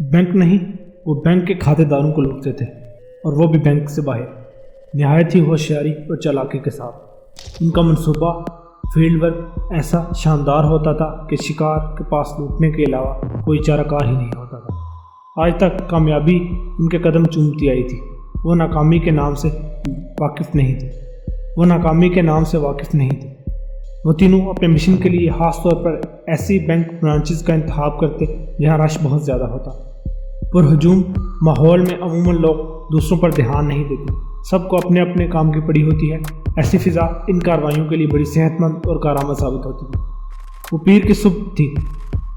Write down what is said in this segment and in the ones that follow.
Bank نہیں، وہ bank کے کھاتے داروں کو لوٹتے تھے، اور وہ بھی بینک سے باہر، نہایت ہی ہوشیاری اور چالاکی کے ساتھ۔ ان کا منصوبہ فیلڈ ورک ایسا شاندار ہوتا تھا کہ شکار کے پاس لوٹنے کے علاوہ کوئی چارہ کار ہی نہیں ہوتا تھا۔ آج تک کامیابی ان کے قدم چومتی آئی تھی، وہ ناکامی کے نام سے واقف نہیں تھے۔ وہ تینوں اپنے مشن کے لیے خاص طور پر ایسی بینک برانچز کا انتخاب کرتے جہاں رش بہت زیادہ ہوتا۔ پرہجوم ماحول میں عموماً لوگ دوسروں پر دھیان نہیں دیتے، سب کو اپنے اپنے کام کی پڑی ہوتی ہے۔ ایسی فضا ان کارروائیوں کے لیے بڑی صحت مند اور کارآمد ثابت ہوتی تھی۔ وہ پیر کی صبح تھی۔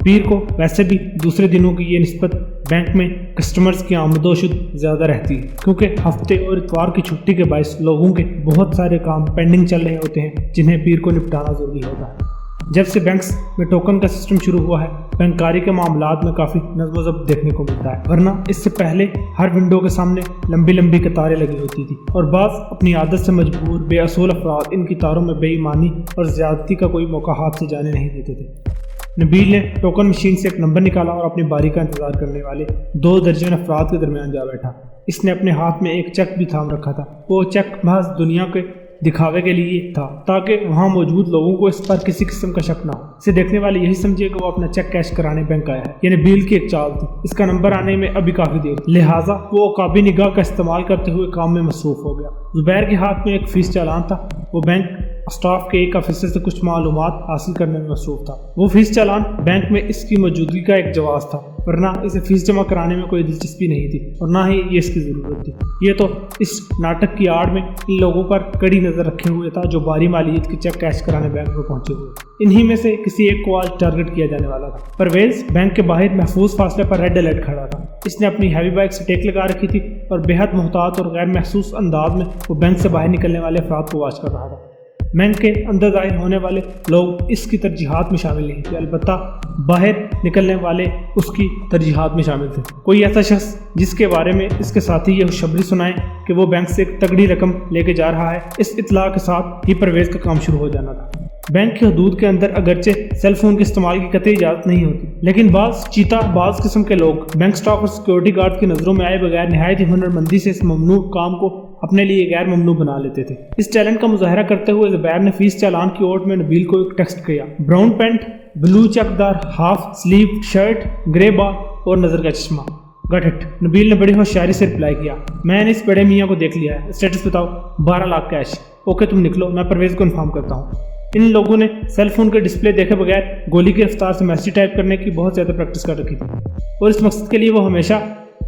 پیر کو ویسے بھی دوسرے دنوں کی یہ نسبت بینک میں کسٹمرز کی آمد و شد زیادہ رہتی ہے، کیونکہ ہفتے اور اتوار کی چھٹی کے باعث لوگوں کے بہت سارے کام پینڈنگ چل رہے ہوتے ہیں جنہیں پیر کو نپٹانا ضروری ہوتا ہے۔ جب سے بینکس میں ٹوکن کا سسٹم شروع ہوا ہے، بینکاری کے معاملات میں کافی نظم و ضبط دیکھنے کو ملتا ہے، ورنہ اس سے پہلے ہر ونڈو کے سامنے لمبی لمبی قطاریں لگی ہوتی تھی، اور بعض اپنی عادت سے مجبور بے اصول افراد ان قطاروں میں بے ایمانی اور زیادتی کا کوئی موقع ہاتھ سے جانے نہیں دیتے تھے۔ نبیل نے ٹوکن مشین سے ایک نمبر نکالا اور اپنی باری کا انتظار کرنے والے 2 درجن افراد کے درمیان جا بیٹھا۔ اس نے اپنے ہاتھ میں ایک چیک بھی تھام رکھا تھا۔ وہ چیک محض دنیا کے دکھاوے کے لیے تھا تاکہ وہاں موجود لوگوں کو اس پر کسی قسم کا شک نہ ہو۔ اسے دیکھنے والے یہی سمجھے کہ وہ اپنا چیک کیش کرانے بینک آیا ہے۔ یہ نبیل کی ایک چال تھی، اس کا نمبر آنے میں ابھی کافی دیر تھی، لہٰذا وہ عقابی نگاہ کا استعمال کرتے ہوئے کام میں مصروف ہو گیا۔ زبیر کے ہاتھ میں ایک فیس چالان تھا۔ وہ بینک اسٹاف کے ایک آفیسر سے کچھ معلومات حاصل کرنے میں مصروف تھا۔ وہ فیس چالان بینک میں اس کی موجودگی کا ایک جواز تھا، ورنہ اسے فیس جمع کرانے میں کوئی دلچسپی نہیں تھی اور نہ ہی یہ اس کی ضرورت تھی۔ یہ تو اس ناٹک کی آڑ میں ان لوگوں پر کڑی نظر رکھے ہوئے تھا جو باری مالیت کے چیک کیش کرانے بینک میں پہنچے ہوئے۔ انہی میں سے کسی ایک کو آج ٹارگٹ کیا جانے والا تھا۔ پرویز بینک کے باہر محفوظ فاصلے پر ریڈ الرٹ کھڑا تھا۔ اس نے اپنی ہیوی بائک سے ٹیک لگا رکھی تھی اور بے حد محتاط اور غیر محسوس انداز میں وہ بینک سے باہر نکلنے والے افراد کو واچ کر رہا تھا۔ بینک کے اندر ظاہر ہونے والے لوگ اس کی ترجیحات میں شامل نہیں تھے، البتہ باہر نکلنے والے اس کی ترجیحات میں شامل تھے۔ کوئی ایسا شخص جس کے بارے میں اس کے ساتھی یہ خوشخبری سنائے کہ وہ بینک سے ایک تگڑی رقم لے کے جا رہا ہے، اس اطلاع کے ساتھ ہی پرویز کا کام شروع ہو جانا تھا۔ بینک کی حدود کے اندر اگرچہ سیل فون کے استعمال کی قطعی اجازت نہیں ہوتی، لیکن بعض قسم کے لوگ بینک سٹاف اور سیکورٹی گارڈ کی نظروں میں آئے بغیر نہایت ہی ہنرمندی سے اس ممنوع کام کو اپنے لیے غیر ممنوع بنا لیتے تھے۔ اس ٹیلنٹ کا مظاہرہ کرتے ہوئے زبیر نے فیس چالان کی اوٹ میں نبیل کو ایک ٹیکسٹ کیا۔ براؤن پینٹ، بلو چیک دار ہاف سلیو شرٹ، گرے بال اور نظر کا چشمہ۔ گٹ اٹ، نبیل نے بڑی ہوشیاری سے رپلائی کیا۔ میں نے اس بڑے میاں کو دیکھ لیا ہے، اسٹیٹس بتاؤ۔ 12 لاکھ کیش۔ اوکے تم نکلو، میں پرویز کو انفارم کرتا ہوں۔ ان لوگوں نے سیل فون کے ڈسپلے دیکھے بغیر گولی کی رفتار سے میسیج ٹائپ کرنے کی بہت زیادہ پریکٹس کر رکھی تھی، اور اس مقصد کے لیے وہ ہمیشہ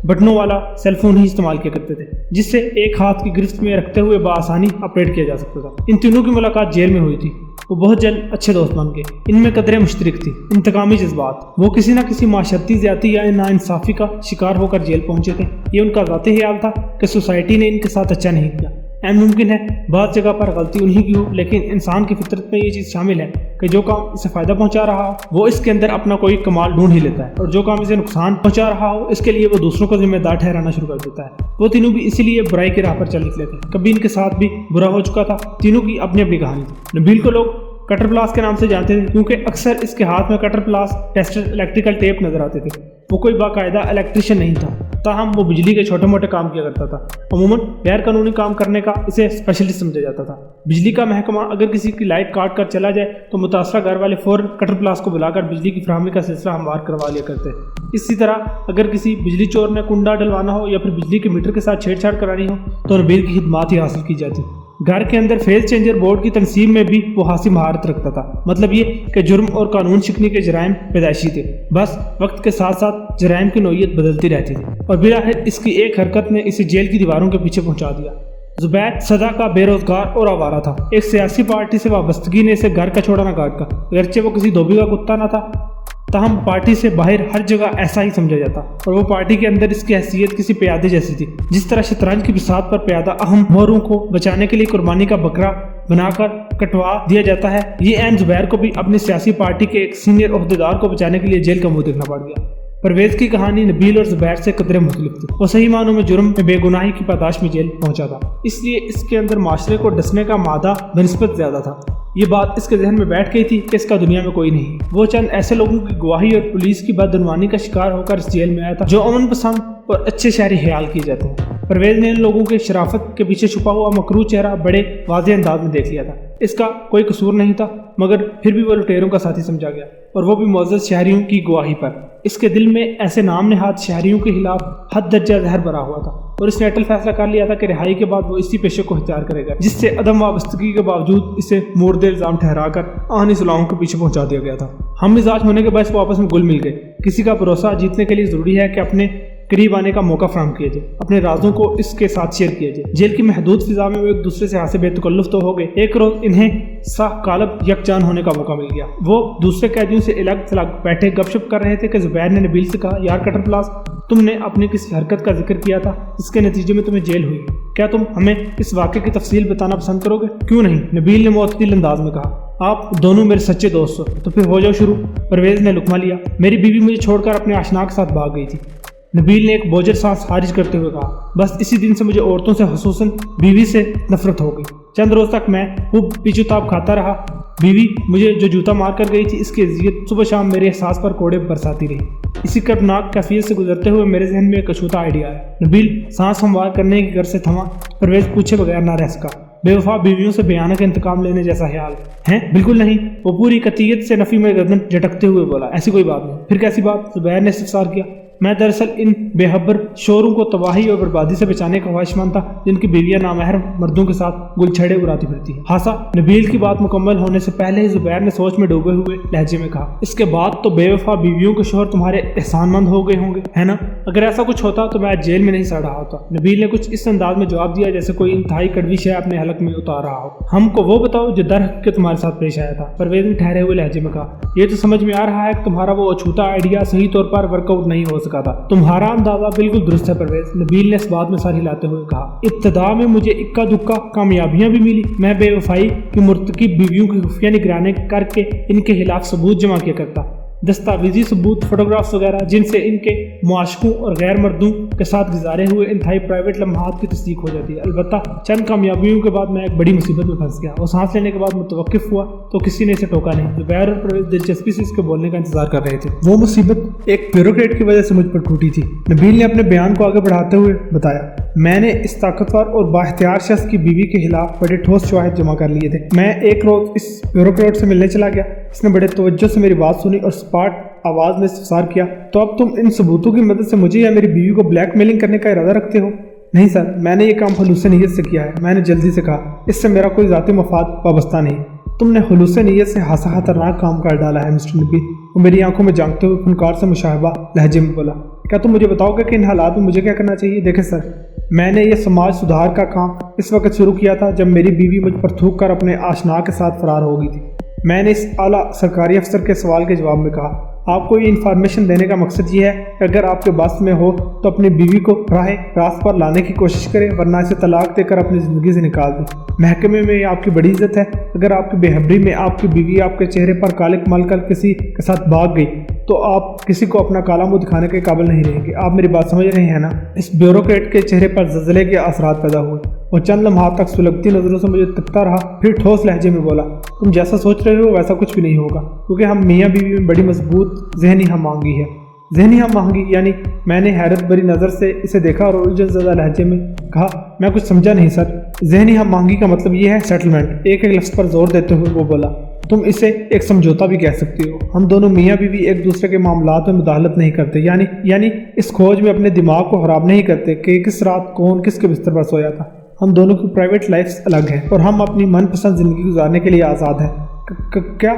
بٹنوں والا سیل فون ہی استعمال کیا کرتے تھے جس سے ایک ہاتھ کی گرفت میں رکھتے ہوئے بآسانی آپریٹ کیا جا سکتا تھا۔ ان تینوں کی ملاقات جیل میں ہوئی تھی۔ وہ بہت جلد اچھے دوست بن گئے۔ ان میں قدرے مشترک تھی، انتقامی جذبات۔ وہ کسی نہ کسی معاشرتی زیادتی یا ناانصافی کا شکار ہو کر جیل پہنچے تھے۔ یہ ان کا ذاتی خیال تھا کہ سوسائٹی نے ان کے ساتھ اچھا نہیں کیا۔ ممکن ہے بعض جگہ پر غلطی انہی کی ہو، لیکن انسان کی فطرت میں یہ چیز شامل ہے کہ جو کام اسے فائدہ پہنچا رہا ہو وہ اس کے اندر اپنا کوئی کمال ڈھونڈ ہی لیتا ہے، اور جو کام اسے نقصان پہنچا رہا ہو اس کے لیے وہ دوسروں کو ذمہ دار ٹھہرانا شروع کر دیتا ہے۔ وہ تینوں بھی اسی لیے برائی کی راہ پر چل نکلے تھے۔ کبھی ان کے ساتھ بھی برا ہو چکا تھا۔ تینوں کی اپنی اپنی کہانی تھی۔ نبیل کو لوگ کٹر پلاس کے نام سے جانتے تھے کیونکہ اکثر اس کے ہاتھ میں کٹر پلاس ٹیسٹر الیکٹریکل ٹیپ نظر آتے تھے۔ وہ کوئی باقاعدہ الیکٹریشین نہیں تھا، تاہم وہ بجلی کے چھوٹے موٹے کام کیا کرتا تھا۔ عموماً غیر قانونی کام کرنے کا اسے اسپیشلسٹ سمجھا جاتا تھا۔ بجلی کا محکمہ اگر کسی کی لائٹ کاٹ کر چلا جائے تو متاثرہ گھر والے فوراً کٹر پلاس کو بلا کر بجلی کی فراہمی کا سلسلہ ہموار کروا لیا کرتے۔ اسی طرح اگر کسی بجلی چور نے کنڈا ڈلوانا ہو یا پھر بجلی کے میٹر کے ساتھ چھیڑ چھاڑ کرانی ہو تو نبیل کی خدمات ہی حاصل کی جاتی۔ گھر کے اندر فیز چینجر بورڈ کی تنصیب میں بھی وہ خاصی مہارت رکھتا تھا، مطلب یہ کہ جرم اور قانون شکنی کے جرائم پیدائشی تھے، بس وقت کے ساتھ ساتھ جرائم کی نوعیت بدلتی رہتی تھی، اور بلاخر اس کی ایک حرکت نے اسے جیل کی دیواروں کے پیچھے پہنچا دیا۔ زبیر سدا کا بے روزگار اور آوارہ تھا۔ ایک سیاسی پارٹی سے وابستگی نے اسے گھر کا چھوڑا نہ کاٹ کا، اگرچہ وہ کسی دھوبی کا کتا نہ تھا، تاہم پارٹی سے باہر ہر جگہ ایسا ہی سمجھا جاتا، اور وہ پارٹی کے اندر اس کی حیثیت کسی پیادے جیسی تھی۔ جس طرح شطرنج کی بساط پر پیادہ اہم موروں کو بچانے کے لیے قربانی کا بکرا بنا کر کٹوا دیا جاتا ہے، یہ عین زبیر کو بھی اپنی سیاسی پارٹی کے ایک سینئر عہدیدار کو بچانے کے لیے جیل کا منہ دیکھنا پڑ گیا۔ پرویز کی کہانی نبیل اور زبیر سے قدرے مختلف تھی۔ وہ صحیح معنوں میں جرم میں بے گناہی کی پاداش میں جیل پہنچا تھا، اس لیے اس کے اندر معاشرے کو ڈسنے کا مادہ بنسبت زیادہ تھا۔ یہ بات اس کے ذہن میں بیٹھ گئی تھی کہ اس کا دنیا میں کوئی نہیں۔ وہ چند ایسے لوگوں کی گواہی اور پولیس کی بدعنوانی کا شکار ہو کر اس جیل میں آیا تھا جو امن پسند اور اچھے شہری خیال کیے جاتے ہیں۔ پرویز نے ان لوگوں کے شرافت کے پیچھے چھپا ہوا مکروہ چہرہ بڑے واضح انداز میں دیکھ لیا تھا۔ اس کا کوئی قصور نہیں تھا، مگر پھر بھی وہ لٹیروں کا ساتھی سمجھا گیا، اور وہ بھی معزز شہریوں کی گواہی پر۔ اس کے دل میں ایسے نام نہاد شہریوں کے خلاف حد درجہ زہر بھرا ہوا تھا، اور اس نے اٹل فیصلہ کر لیا تھا کہ رہائی کے بعد وہ اسی پیشے کو اختیار کرے گا جس سے عدم وابستگی کے باوجود اسے مورد الزام ٹھہرا کر آہنی سلاؤں کے پیچھے پہنچا دیا گیا تھا۔ ہم مزاج ہونے کے باعث وہ آپس میں گل مل گئے۔ کسی کا بھروسہ جیتنے کے لیے ضروری ہے کہ اپنے قریب آنے کا موقع فراہم کیا جائے، اپنے رازوں کو اس کے ساتھ شیئر کیا جائے۔ جیل کی محدود فضا میں وہ ایک دوسرے سے ہاتھ سے بے تکلف تو ہو گئے۔ ایک روز انہیں ساہ کالب یکجان ہونے کا موقع مل گیا۔ وہ دوسرے قیدیوں سے الگ تھلگ بیٹھے گپ شپ کر رہے تھے کہ زبیر نے نبیل سے کہا، یار کٹر پلاس، تم نے اپنی کسی حرکت کا ذکر کیا تھا جس کے نتیجے میں تمہیں جیل ہوئی، کیا تم ہمیں اس واقعے کی تفصیل بتانا پسند کرو گے؟ کیوں نہیں، نبیل نے معتدل انداز میں کہا، آپ دونوں میرے سچے دوست ہو تو پھر ہو جاؤ شروع۔ پرویز نے لقمہ لیا، میری بیوی مجھے چھوڑ کر اپنے آشنا کے ساتھ بھاگ گئی تھی۔ نبیل نے ایک بوجھل سانس خارج کرتے ہوئے کہا، بس اسی دن سے مجھے عورتوں سے خصوصاً بیوی سے نفرت ہو گئی۔ چند روز تک میں خوب پیچو تاب کھاتا رہا۔ بیوی مجھے جو جوتا مار کر گئی تھی اس کی اذیت صبح شام میرے احساس پر کوڑے برساتی رہی۔ اسی کربناک کیفیت سے گزرتے ہوئے میرے ذہن میں ایک اچھوتا آئیڈیا آیا۔ نبیل سانس ہموار کرنے کی غرض سے تھما۔ پرویز پوچھے بغیر نہ رہ سکا، بے وفا بیویوں سے بیانہ کا انتقام لینے جیسا خیال ہے؟ بالکل نہیں، وہ پوری قطعیت سے نفی میں گردن جھٹکتے ہوئے بولا، ایسی کوئی بات نہیں۔ پھر کیسی بات؟ زبیر نے استفسار کیا۔ میں دراصل ان بے خبر شوروں کو تباہی اور بربادی سے بچانے کا خواہش مند تھا جن کی بیویاں نامحرم مردوں کے ساتھ گل چھڑے اڑاتی پھرتی ہیں۔ ہاسا نبیل کی بات مکمل ہونے سے پہلے ہی زبیر نے سوچ میں ڈوبے ہوئے لہجے میں کہا، اس کے بعد تو بے وفا بیویوں کے شوہر تمہارے احسان مند ہو گئے ہوں گے، ہے نا؟ اگر ایسا کچھ ہوتا تو میں آج جیل میں نہیں سڑ رہا ہوتا۔ نبیل نے کچھ اس انداز میں جواب دیا جیسے کوئی انتہائی کڑوی شے اپنے حلق میں اتار رہا ہو۔ ہم کو وہ بتاؤ جو در حقیقت تمہارے ساتھ پیش آیا تھا، پرویز نے ٹھہرے ہوئے لہجے میں کہا۔ یہ تو سمجھ میں آ رہا ہے کہ تمہارا وہ اچھوتا آئیڈیا صحیح طور پر ورک آؤٹ نہیں ہو سکا تھا۔ تمہارا اندازہ بالکل درست ہے پرویز، نبیل نے اس بات میں سر ہلاتے ہوئے کہا۔ ابتدا میں مجھے اکا دکا کامیابیاں بھی ملی، میں بے وفائی کی مرتکب بیویوں کی خفیہ نگرانی کر کے ان کے خلاف ثبوت جمع کیا کرتا، دستاویزی ثبوت، فوٹوگرافز وغیرہ جن سے ان کے معاشقوں اور غیر مردوں کے ساتھ گزارے ہوئے انتہائی پرائیویٹ لمحات کی تصدیق ہو جاتی ہے۔ البتہ چند کامیابیوں کے بعد میں ایک بڑی مصیبت میں پھنس گیا۔ وہ سانس لینے کے بعد متوقف ہوا تو کسی نے اسے ٹوکا نہیں۔ زبیر اور پرویز دلچسپی سے اس کے بولنے کا انتظار کر رہے تھے۔ وہ مصیبت ایک بیوروکریٹ کی وجہ سے مجھ پر ٹوٹی تھی، نبیل نے اپنے بیان کو آگے بڑھاتے ہوئے بتایا۔ میں نے اس طاقتور اور بااختیار شخص کی بیوی کے خلاف بڑے ٹھوس شواہد جمع کر لیے تھے۔ میں ایک روز اس بیوروکریٹ سے ملنے چلا گیا، اس نے بڑے توجہ سے میری بات سنی اور سپاٹ آواز میں استفسار کیا، تو اب تم ان ثبوتوں کی مدد سے مجھے یا میری بیوی کو بلیک میلنگ کرنے کا ارادہ رکھتے ہو؟ نہیں سر، میں نے یہ کام خلوص نیت سے کیا ہے، میں نے جلدی سے کہا، اس سے میرا کوئی ذاتی مفاد وابستہ نہیں۔ تم نے خلوص نیت سے خاصا خطرناک کام کر ڈالا ہے مسٹر نبی، وہ میری آنکھوں میں جھانکتے ہوئے فنکار سے مشابہ لہجے میں بولا۔ کیا تم مجھے بتاؤ گے کہ ان حالات میں مجھے کیا کرنا چاہیے؟ دیکھیں سر، میں نے یہ سماج سدھار کا کام اس وقت شروع کیا تھا جب میری بیوی مجھ پر تھوک کر اپنے آشنا کے ساتھ فرار ہو گئی تھی۔ میں نے اس اعلیٰ سرکاری افسر کے سوال کے جواب میں کہا، آپ کو یہ انفارمیشن دینے کا مقصد یہ ہے کہ اگر آپ کے بس میں ہو تو اپنی بیوی کو راہ راست پر لانے کی کوشش کریں، ورنہ اسے طلاق دے کر اپنی زندگی سے نکال دیں۔ محکمے میں آپ کی بڑی عزت ہے، اگر آپ کی بے خبری میں آپ کی بیوی آپ کے چہرے پر کالک مل کر کسی کے ساتھ بھاگ گئی تو آپ کسی کو اپنا کالا منہ دکھانے کے قابل نہیں رہیں گے۔ آپ میری بات سمجھ رہے ہیں نا؟ اس بیوروکریٹ کے چہرے پر زلزلے کے اثرات پیدا ہوئے۔ وہ چند لمحات تک سلگتی نظروں سے مجھے تکتا رہا، پھر ٹھوس لہجے میں بولا، تم جیسا سوچ رہے ہو ویسا کچھ بھی نہیں ہوگا، کیونکہ ہم میاں بیوی میں بڑی مضبوط ذہنی ہم آہنگی ہے۔ ذہنی ہم آہنگی یعنی؟ میں نے حیرت بری نظر سے اسے دیکھا اور الجھن زدہ لہجے میں کہا، میں کچھ سمجھا نہیں سر۔ ذہنی ہم آہنگی کا مطلب یہ ہے سیٹلمنٹ۔ ایک لفظ پر زور دیتے ہوئے وہ بولا، تم اسے ایک سمجھوتا بھی کہہ سکتی ہو۔ ہم دونوں میاں بیوی ایک دوسرے کے معاملات میں مداخلت نہیں کرتے، یعنی اس کھوج میں اپنے دماغ کو خراب نہیں کرتے کہ کس رات کون کس کے بستر پر سویا تھا۔ ہم دونوں کی پرائیویٹ لائفز الگ ہیں اور ہم اپنی من پسند زندگی گزارنے کے لیے آزاد ہیں۔ کیا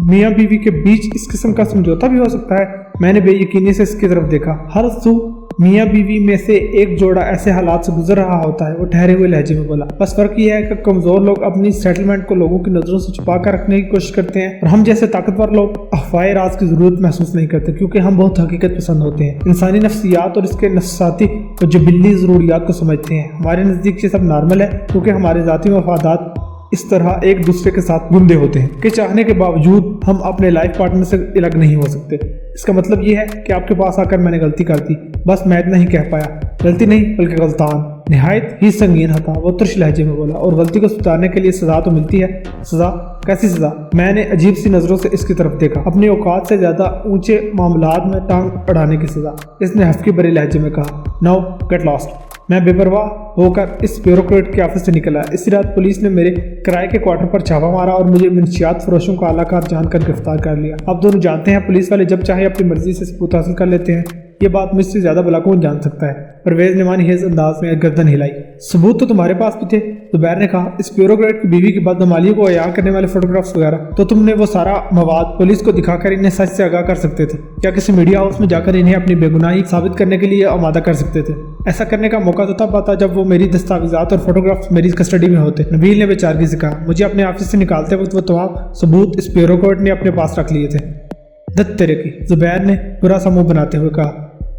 میاں بیوی کے بیچ اس قسم کا سمجھوتا بھی ہو سکتا ہے؟ میں نے بے یقینی سے اس کی طرف دیکھا۔ ہر سو میاں بیوی میں سے ایک جوڑا ایسے حالات سے گزر رہا ہوتا ہے، وہ ٹھہرے ہوئے لہجے میں بولا۔ بس فرق یہ ہے کہ کمزور لوگ اپنی سیٹلمنٹ کو لوگوں کی نظروں سے چھپا کر رکھنے کی کوشش کرتے ہیں، اور ہم جیسے طاقتور لوگ اخفائے راز کی ضرورت محسوس نہیں کرتے، کیونکہ ہم بہت حقیقت پسند ہوتے ہیں، انسانی نفسیات اور اس کے نفساتی اور جبلی ضروریات کو سمجھتے ہیں۔ ہمارے نزدیک یہ سب نارمل ہے، کیونکہ ہمارے ذاتی مفادات اس طرح ایک دوسرے کے ساتھ گندے ہوتے ہیں کہ چاہنے کے باوجود ہم اپنے لائف پارٹنر سے الگ نہیں ہو سکتے۔ اس کا مطلب یہ ہے کہ آپ کے پاس آ کر میں نے غلطی کر دی، بس میں اتنا ہی کہہ پایا، غلطی نہیں بلکہ غلطان۔ نہایت ہی سنگین تھا۔ وہ ترش لہجے میں بولا، اور غلطی کو سدھارنے کے لیے سزا تو ملتی ہے۔ سزا؟ کیسی سزا؟ میں نے عجیب سی نظروں سے اس کی طرف دیکھا۔ اپنی اوقات سے زیادہ اونچے معاملات میں ٹانگ اڑانے کی سزا، اس نے حفکی بھرے لہجے میں کہا۔ No get lost. میں بے پرواہ ہو کر اس بیوروکریٹ کے آفس سے نکلا۔ اسی رات پولیس نے میرے کرائے کے کوارٹر پر چھاپا مارا اور مجھے منشیات فروشوں کا اعلی کار جان کر گرفتار کر لیا۔ اب دونوں جانتے ہیں پولیس والے جب چاہے اپنی مرضی سے ثبوت حاصل کر لیتے ہیں۔ یہ بات مجھ سے زیادہ بھلا کون جان سکتا ہے؟ پرویز نے مانی ہیز انداز میں گردن ہلائی۔ ثبوت تو تمہارے پاس بھی تھے، زبیر نے کہا۔ اس بیوروکریٹ کی بیوی کی بدعنوانیوں کو عیاں کرنے والے فوٹوگرافز وغیرہ، تو تم نے وہ سارا مواد پولیس کو دکھا کر انہیں سچ سے آگاہ کر سکتے تھے۔ کیا کسی میڈیا ہاؤس میں جا کر انہیں اپنی بے گناہی ثابت کرنے کے لیے آمادہ کر سکتے تھے؟ ایسا کرنے کا موقع تو تب آتا جب وہ میری دستاویزات اور فوٹوگرافز میری کسٹڈی میں ہوتے، نبیل نے بے چارگی سے کہا۔ مجھے اپنے آفس سے نکالتے وقت وہ تمام ثبوت اس بیوروکریٹ نے اپنے پاس رکھ لیے تھے۔ دت تیرے کی، زبیر نے برا سا منہ بناتے ہوئے کہا۔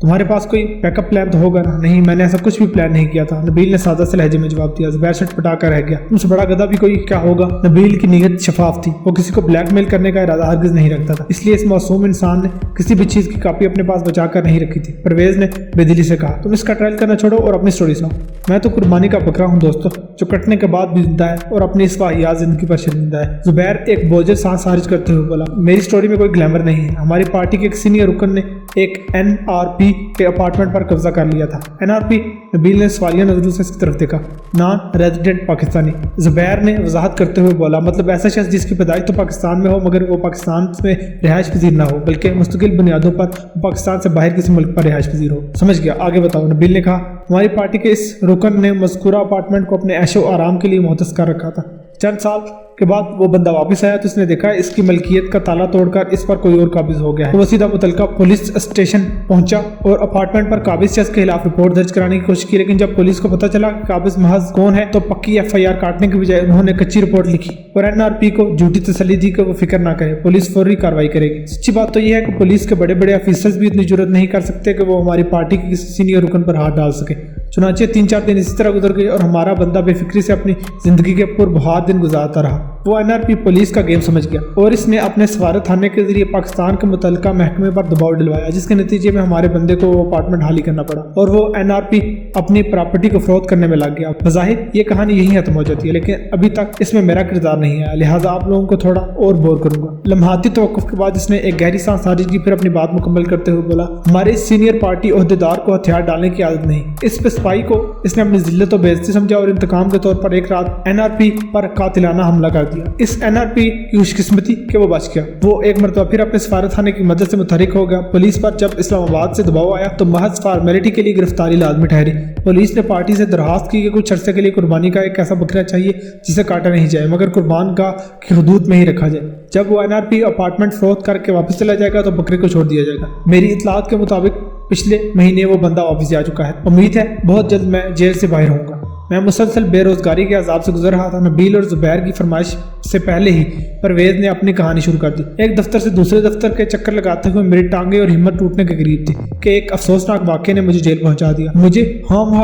تمہارے پاس کوئی بیک اپ پلان تو ہوگا نا؟ نہیں، میں نے ایسا کچھ بھی پلان نہیں کیا تھا، نبیل نے سادہ سے لہجے میں جواب دیا۔ زبیر سٹ پٹا کر رہ گیا۔ تم سے بڑا گدھا بھی کوئی کیا ہوگا؟ نبیل کی نیت شفاف تھی، وہ کسی کو بلیک میل کرنے کا ارادہ ہرگز نہیں رکھتا تھا، اس لیے اس معصوم انسان نے کسی بھی چیز کی کاپی اپنے پاس بچا کر نہیں رکھی تھی۔ پرویز نے بے دلی سے کہا۔ تم اس کا ٹرائل کرنا چھوڑو اور اپنی سٹوری سناؤ۔ میں تو قربانی کا بکرا ہوں دوستو، جو کٹنے کے بعد بھی زندہ ہے اور اپنی اس واحد زندگی پر شرمندہ ہے۔ زبیر ایک بوجھل سانس خارج کرتے ہوئے بولا۔ میری سٹوری میں کوئی گلیمر نہیں ہے۔ ہماری پارٹی کے ایک سینئر رکن نے ایک NRP کے اپارٹمنٹ پر قبضہ کر لیا تھا۔ NRP؟ نبیل نے سوالیہ نظروں سے اس کی طرف دیکھا۔ نان ریزیڈنٹ پاکستانی، زبیر نے وضاحت کرتے ہوئے بولا۔ مطلب ایسا شخص جس کی پیدائش تو پاکستان میں ہو مگر وہ پاکستان میں رہائش پذیر نہ ہو، بلکہ مستقل بنیادوں پر پاکستان سے باہر کسی ملک پر رہائش پذیر ہو۔ سمجھ گیا، آگے بتاؤ، نبیل نے کہا۔ ہماری پارٹی کے اس رکن نے مذکورہ اپارٹمنٹ کو اپنے عیش و آرام کے لیے مختص کر رکھا تھا۔ چند سال کے بعد وہ بندہ واپس آیا تو اس نے دیکھا اس کی ملکیت کا تالا توڑ کر اس پر کوئی اور قابض ہو گیا ہے۔ وہ سیدھا متعلقہ پولیس اسٹیشن پہنچا اور اپارٹمنٹ پر قابض شخص کے خلاف رپورٹ درج کرانے کی کوشش کی، لیکن جب پولیس کو پتہ چلا کہ قابض محض کون ہے تو پکی FIR کاٹنے کے بجائے انہوں نے کچی رپورٹ لکھی اور NRP کو جھوٹی تسلی دی کہ وہ فکر نہ کرے، پولیس فوری کارروائی کرے گی۔ سچی بات تو یہ ہے کہ پولیس کے بڑے بڑے آفیسرز بھی اتنی جرأت نہیں کر سکتے کہ وہ ہماری پارٹی کے کسی سینئر رکن پر ہاتھ ڈال سکے۔ چنانچہ 3-4 دن اسی طرح گزر گئے اور ہمارا بندہ بے فکری سے اپنی زندگی کے پربہار دن گزارتا رہا۔ وہ NRP پولیس کا گیم سمجھ گیا اور اس نے اپنے سفارت خانے کے ذریعے پاکستان کے متعلقہ محکمے پر دباؤ ڈلوایا، جس کے نتیجے میں ہمارے بندے کو وہ اپارٹمنٹ خالی کرنا پڑا اور وہ NRP اپنی پراپرٹی کو فروخت کرنے میں لگ گیا۔ بظاہر یہ کہانی یہی ختم ہو جاتی ہے، لیکن ابھی تک اس میں میرا کردار نہیں آیا، لہٰذا آپ لوگوں کو تھوڑا اور بور کروں گا۔ لمحاتی توقف کے بعد اس نے ایک گہری سانس خارج کی، پھر اپنی بات مکمل کرتے ہوئے بولا۔ ہمارے سینئر پارٹی عہدیدار کو ہتھیار ڈالنے کی عادت نہیں، اس پہ سپاہی کو اس نے اپنی ذلت و بے عزتی سمجھا اور انتقام کے طور پر ایک رات NRP پر قاتلانہ حملہ کر دیا۔ اس NRP کی خوش قسمتی کہ وہ بچ گیا۔ وہ ایک مرتبہ پھر اپنے سفارت خانے کی مدد سے متحرک ہو گیا۔ پولیس پر جب اسلام آباد سے دباؤ آیا تو محض فارمیلٹی کے لیے گرفتاری لازمی ٹھہری۔ پولیس نے پارٹی سے درخواست کی کہ کچھ عرصے کے لیے قربانی کا ایک ایسا بکرا چاہیے جسے کاٹا نہیں جائے مگر قربان گاہ کی حدود میں ہی رکھا جائے۔ جب وہ NRP اپارٹمنٹ فروخت کر کے واپس چلا جائے گا تو بکرے کو چھوڑ دیا جائے گا۔ میری اطلاعات کے مطابق پچھلے مہینے وہ بندہ واپس آ چکا ہے۔ امید ہے بہت جلد میں جیل سے باہر ہوں گا۔ میں مسلسل بے روزگاری کے عذاب سے گزر رہا تھا۔ نبیل اور زبیر کی فرمائش سے پہلے ہی پرویز نے اپنی کہانی شروع کر دی۔ ایک دفتر سے دوسرے دفتر کے چکر لگاتے ہوئے میری ٹانگیں اور ہمت ٹوٹنے کے قریب تھی کہ ایک افسوسناک واقعے نے مجھے جیل پہنچا دیا۔ مجھے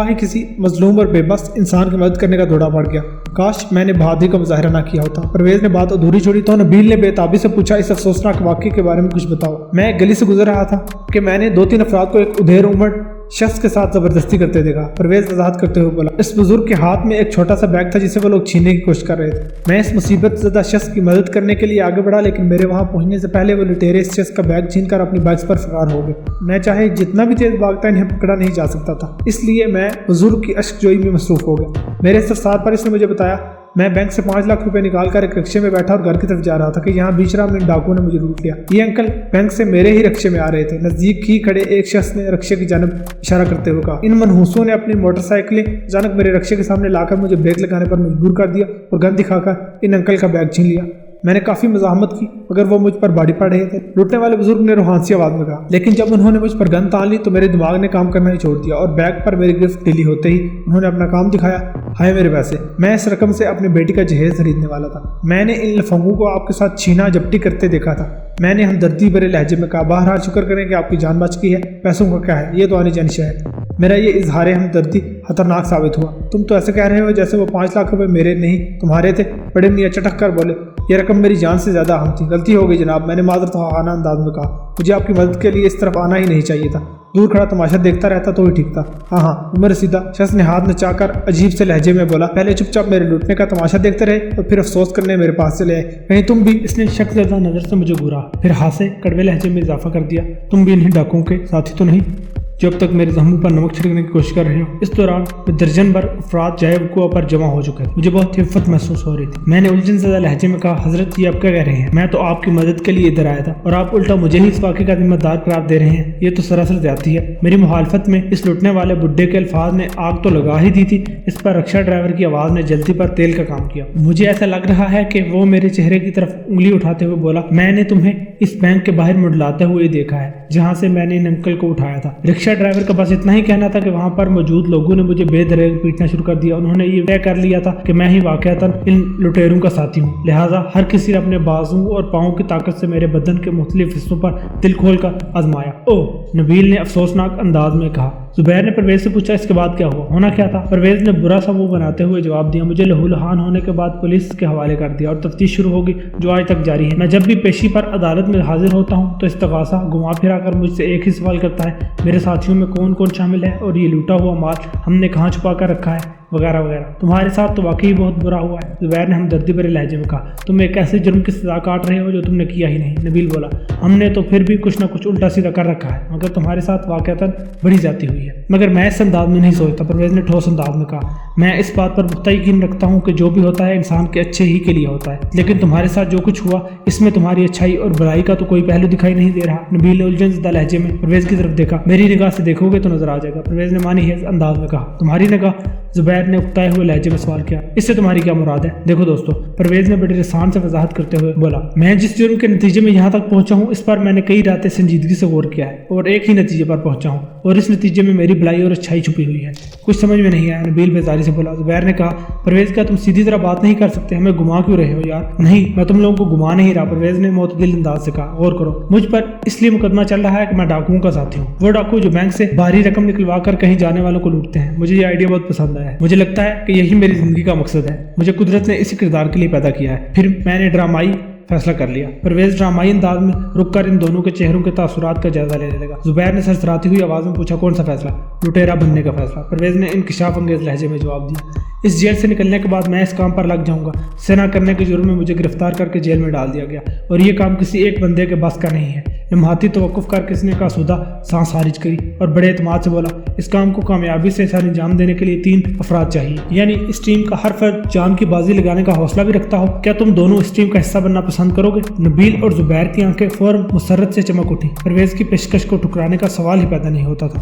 ہی کسی مظلوم اور بے بس انسان کی مدد کرنے کا دوڑا پڑ گیا۔ کاش میں نے بہادری کا مظاہرہ نہ کیا ہوتا۔ پرویز نے بات ادھوری چھوڑی تو نبیل نے بے تابی سے پوچھا، اس افسوسناک واقعے کے بارے میں کچھ بتاؤ۔ میں ایک گلی سے گزر رہا تھا کہ میں نے 2-3 افراد کو ایک ادھیر عمر شخص کے ساتھ زبردستی کرتے دیکھا۔ پرویز وضاحت کرتے ہوئے بولا۔ اس بزرگ کے ہاتھ میں ایک چھوٹا سا بیگ تھا جسے وہ لوگ چھیننے کی کوشش کر رہے تھے۔ میں اس مصیبت زدہ شخص کی مدد کرنے کے لیے آگے بڑھا، لیکن میرے وہاں پہنچنے سے پہلے وہ لٹیرے اس شخص کا بیگ چھین کر اپنی بائک پر فرار ہو گئے۔ میں چاہے جتنا بھی تیز بھاگتا انہیں پکڑا نہیں جا سکتا تھا، اس لیے میں بزرگ کی اشک جوئی میں مصروف ہو گیا۔ میرے استفسار پر اس نے مجھے بتایا، میں بینک سے 5 لاکھ روپے نکال کر ایک رکشے میں بیٹھا اور گھر کی طرف جا رہا تھا کہ یہاں بیچ راہ میں ان ڈاکوؤں نے مجھے لوٹ لیا۔ یہ انکل بینک سے میرے ہی رکشے میں آ رہے تھے۔ نزدیک ہی کھڑے ایک شخص نے رکشے کی جانب اشارہ کرتے ہوئے کہا۔ ان منحوسوں نے اپنی موٹر سائیکلیں اچانک میرے رکشے کے سامنے لا کر مجھے بریک لگانے پر مجبور کر دیا اور گن دکھا کر ان انکل کا بیگ چھین لیا۔ میں نے کافی مزاحمت کی مگر وہ مجھ پر باڑی پڑ رہے تھے۔ لوٹنے والے بزرگ نے روحانسی آواز میں کہا، لیکن جب انہوں نے مجھ پر گن تان لی تو میرے دماغ نے کام کرنا ہی چھوڑ دیا اور بیگ پر میری گرفت ڈھیلی ہوتے ہی انہوں نے اپنا کام دکھایا۔ ہائے میرے پیسے! میں اس رقم سے اپنی بیٹی کا جہیز خریدنے والا تھا۔ میں نے ان لفنگوں کو آپ کے ساتھ چھینا جپٹی کرتے دیکھا تھا۔ میں نے ہمدردی بھرے لہجے میں کہا، بہرحال شکر کریں کہ آپ کی جان بچ گئی ہے، پیسوں کا کیا ہے، یہ تو آنی جانی شے ہے۔ میرا یہ اظہار ہمدردی خطرناک ثابت ہوا۔ تم تو ایسے کہہ رہے ہو جیسے وہ 5 لاکھ روپے میرے نہیں تمہارے تھے۔ بڑے میاں چٹک کر بولے، یہ رقم میری جان سے زیادہ اہم تھی، غلطی ہو گئی جناب، میں نے معذرت خواہانہ انداز میں کہا، مجھے آپ کی مدد کے لیے اس طرف آنا ہی نہیں چاہیے تھا، دور کھڑا تماشا دیکھتا رہتا تو ہی ٹھیک تھا۔ ہاں عمر رسیدہ شخص نے ہاتھ نچا کر عجیب سے لہجے میں بولا، پہلے چپ چاپ میرے لوٹنے کا تماشا دیکھتے رہے اور پھر افسوس کرنے میرے پاس چلے آئے، کہیں تم بھی؟ اس نے شک زدہ نظر سے مجھے گھورا، پھر ہاتھ سے کڑوے لہجے میں اضافہ کر دیا، تم بھی انہیں ڈاکوؤں کے ساتھی تو نہیں جو اب تک میرے زخموں پر نمک چھڑکنے کی کوشش کر رہے ہو؟ اس دوران درجن بھر افراد جائے وقوع پر جمع ہو چکے تھے، مجھے بہت ہفت محسوس ہو رہی تھی۔ میں نے الجھن زدہ لہجے میں کہا، حضرت یہ اب کیا کہہ رہے ہیں؟ میں تو آپ کی مدد کے لیے ادھر آیا تھا اور آپ الٹا مجھے ہی اس واقعے کا ذمہ دار قرار دے رہے ہیں، یہ تو سراسر زیادتی ہے۔ میری مخالفت میں اس لوٹنے والے بڈھے کے الفاظ نے آگ تو لگا ہی دی تھی، اس پر رکشہ ڈرائیور کی آواز نے جلدی پر تیل کا کام کیا۔ مجھے ایسا لگ رہا ہے کہ وہ میرے چہرے کی طرف انگلی اٹھاتے ہوئے بولا، میں نے تمہیں اس بینک کے باہر منڈلاتے ہوئے دیکھا ہے جہاں سے میں نے ان انکل کو اٹھایا تھا۔ رکشہ ڈرائیور کا بس اتنا ہی کہنا تھا کہ وہاں پر موجود لوگوں نے مجھے بے دریغ پیٹنا شروع کر دیا۔ انہوں نے یہ طے کر لیا تھا کہ میں ہی واقعتاً ان لٹیروں کا ساتھی ہوں، لہٰذا ہر کسی نے اپنے بازو اور پاؤں کی طاقت سے میرے بدن کے مختلف حصوں پر دل کھول کر آزمایا۔ اوہ، نبیل نے افسوسناک انداز میں کہا۔ زبیر نے پرویز سے پوچھا، اس کے بعد کیا ہوا؟ ہونا کیا تھا؟ پرویز نے برا سا منہ بناتے ہوئے جواب دیا، مجھے لہو لہان ہونے کے بعد پولیس کے حوالے کر دیا اور تفتیش شروع ہوگی جو آج تک جاری ہے۔ میں جب بھی پیشی پر عدالت میں حاضر ہوتا ہوں تو استغاثہ گھما پھرا کر مجھ سے ایک ہی سوال کرتا ہے، میرے ساتھیوں میں کون کون شامل ہے اور یہ لوٹا ہوا مال ہم نے کہاں چھپا کر رکھا ہے وغیرہ وغیرہ۔ تمہارے ساتھ تو واقعی بہت برا ہوا ہے، زبیر نے ہمدردی بھرے لہجے میں کہا، تم ایک ایسے جرم کی سزا کاٹ رہے ہو جو تم نے کیا ہی نہیں۔ نبیل بولا، ہم نے تو پھر بھی کچھ نہ کچھ الٹا سیدھا کر رکھا ہے، مگر تمہارے ساتھ واقعتاً بڑی زیادتی ہوئی ہے۔ مگر میں اس انداز میں نہیں سوچتا، پرویز نے ٹھوس انداز میں کہا، میں اس بات پر پختہ یقین رکھتا ہوں کہ جو بھی ہوتا ہے انسان کے اچھے ہی کے لیے ہوتا ہے، لیکن تمہارے ساتھ جو کچھ ہوا اس میں تمہاری اچھائی اور برائی کا تو کوئی پہلو دکھائی نہیں دے رہا۔ نبیل نے الجھن زدہ لہجے میں پرویز کی طرف دیکھا، میری نگاہ سے دیکھو گے تو نظر آ جائے گا۔ پرویز نے مانی ہے انداز میں کہا، تمہاری نگاہ؟ زبیر نے اکتائے ہوئے لہجے میں سوال کیا، اس سے تمہاری کیا مراد ہے؟ دیکھو دوستو، پرویز نے بڑی رسان سے وضاحت کرتے ہوئے بولا، میں جس جرم کے نتیجے میں یہاں تک پہنچا ہوں اس پر میں نے کئی راتیں سنجیدگی سے غور کیا ہے اور ایک ہی نتیجے پر پہنچا ہوں، اور اس نتیجے میں میری بھلائی اور اچھائی چھپی ہوئی ہے۔ کچھ سمجھ میں نہیں آیا، نبیل بیزاری سے بولا۔ زبیر نے کہا، پرویز کیا تم سیدھی طرح بات نہیں کر سکتے؟ ہمیں گما کیوں رہے ہو یار؟ نہیں، میں تم لوگوں کو گما نہیں رہا، پرویز نے معتدل انداز سے کہا، غور کرو، مجھ پر اس لیے مقدمہ چل رہا ہے کہ میں ڈاکوؤں کا ساتھی ہوں، وہ ڈاکو جو بینک سے بھاری رقم نکلوا کر کہیں جانے والوں کو لوٹتے ہیں۔ مجھے یہ آئیڈیا بہت پسند آیا ہے، مجھے لگتا ہے کہ یہی میری زندگی کا مقصد ہے، مجھے قدرت نے اسی کردار کے لیے پیدا کیا ہے۔ پھر میں نے ڈرامائی فیصلہ کر لیا۔ پرویز ڈرامائی انداز میں رک کر ان دونوں کے چہروں کے تاثرات کا جائزہ لینے لگا۔ زبیر نے سرسراتی ہوئی آواز میں پوچھا، کون سا فیصلہ؟ لٹیرا بننے کا فیصلہ، پرویز نے انکشاف انگیز لہجے میں جواب دیا۔ اس جیل سے نکلنے کے بعد میں اس کام پر لگ جاؤں گا۔ سنا کرنے کے جرم میں مجھے گرفتار کر کے جیل میں ڈال دیا گیا اور یہ کام کسی ایک بندے کے بس کا نہیں ہے۔ لمحاتی توقف کر کے اس نے آسودہ سانس خارج کری اور بڑے اعتماد سے بولا، اس کام کو کامیابی سے سر انجام دینے کے لیے 3 افراد چاہیے، یعنی اس ٹیم کا ہر فرد جان کی بازی لگانے کا حوصلہ بھی رکھتا ہو۔ کیا تم دونوں اس ٹیم کا حصہ بننا پسند کرو گے؟ نبیل اور زبیر کی آنکھیں فوراً مسرت سے چمک اٹھی، پرویز کی پیشکش کو ٹھکرانے کا سوال ہی پیدا نہیں ہوتا تھا۔